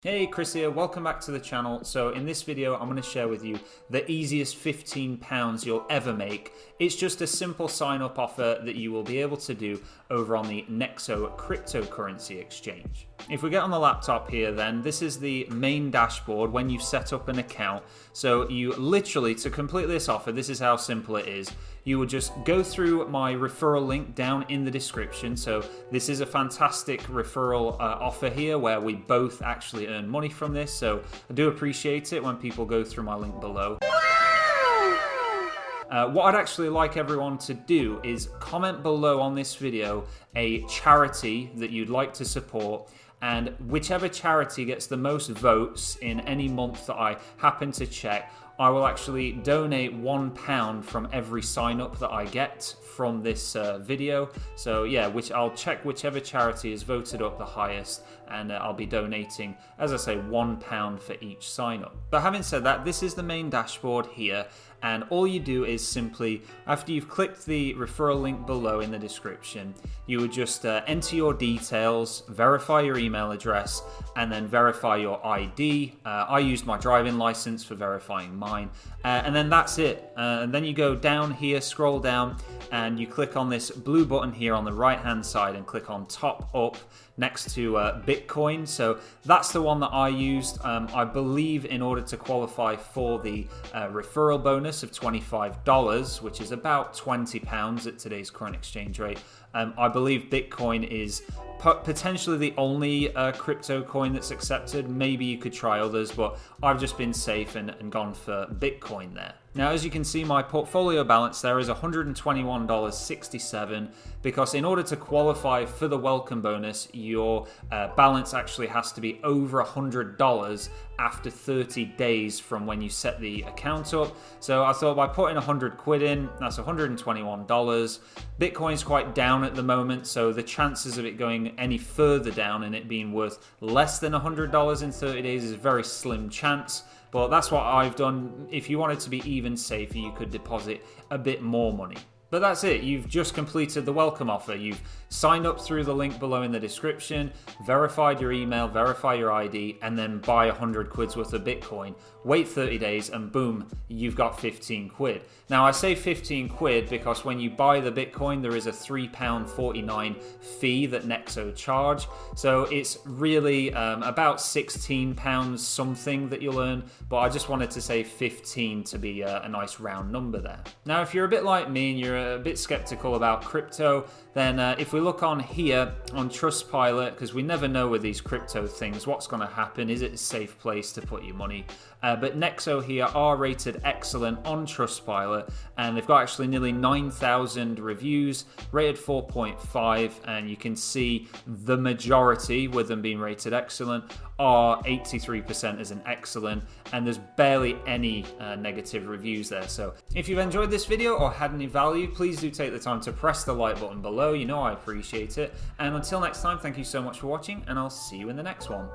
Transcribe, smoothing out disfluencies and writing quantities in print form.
Hey, Chris here, welcome back to the channel. So in this video I'm going to share with you the easiest £15 you'll ever make. It's just a simple sign up offer that you will be able to do over on the Nexo cryptocurrency exchange. If we get on the laptop here, then this is the main dashboard when you set up an account. So you literally, to complete this offer, this is how simple it is. You would just go through my referral link down in the description. So this is a fantastic referral offer here where we both actually earn money from this. So I do appreciate it when people go through my link below. What I'd actually like everyone to do is comment below on this video a charity that you'd like to support, and whichever charity gets the most votes in any month that I happen to check, I will actually donate £1 from every sign up that I get from this video. So yeah, I'll check whichever charity is voted up the highest, and I'll be donating, as I say, £1 for each sign up. But having said that, this is the main dashboard here, and all you do is simply, after you've clicked the referral link below in the description, you would just enter your details, verify your email address, and then verify your ID. I used my driving license for verifying mine, and then that's it. And then you go down here, scroll down, and you click on this blue button here on the right hand side and click on top up next to Bitcoin. So that's the one that I used. I believe in order to qualify for the referral bonus of $25, which is about £20 at today's current exchange rate, I believe Bitcoin is potentially the only crypto coin that's accepted. Maybe you could try others, but I've just been safe and gone for Bitcoin there. Now, as you can see, my portfolio balance there is $121.67, because in order to qualify for the welcome bonus, your balance actually has to be over $100 after 30 days from when you set the account up. So I thought by putting 100 quid in, that's $121. Bitcoin's quite down at the moment, so the chances of it going any further down and it being worth less than $100 in 30 days is a very slim chance. But that's what I've done. If you wanted to be even safer, you could deposit a bit more money. But that's it. You've just completed the welcome offer. You've signed up through the link below in the description, verified your email, verify your ID, and then buy 100 quid's worth of Bitcoin. Wait 30 days and boom, you've got 15 quid. Now I say 15 quid because when you buy the Bitcoin, there is a £3.49 fee that Nexo charge. So it's really about £16 something that you'll earn, but I just wanted to say 15 to be a nice round number there. Now, if you're a bit like me and you're a bit skeptical about crypto, then if we look on here on Trustpilot, because we never know with these crypto things what's going to happen, is it a safe place to put your money? But Nexo here are rated excellent on Trustpilot, and they've got actually nearly 9,000 reviews, rated 4.5, and you can see the majority, with them being rated excellent, are 83% as an excellent, and there's barely any negative reviews there. So if you've enjoyed this video or had any value, please do take the time to press the like button below. You know I appreciate it. And until next time, thank you so much for watching, and I'll see you in the next one.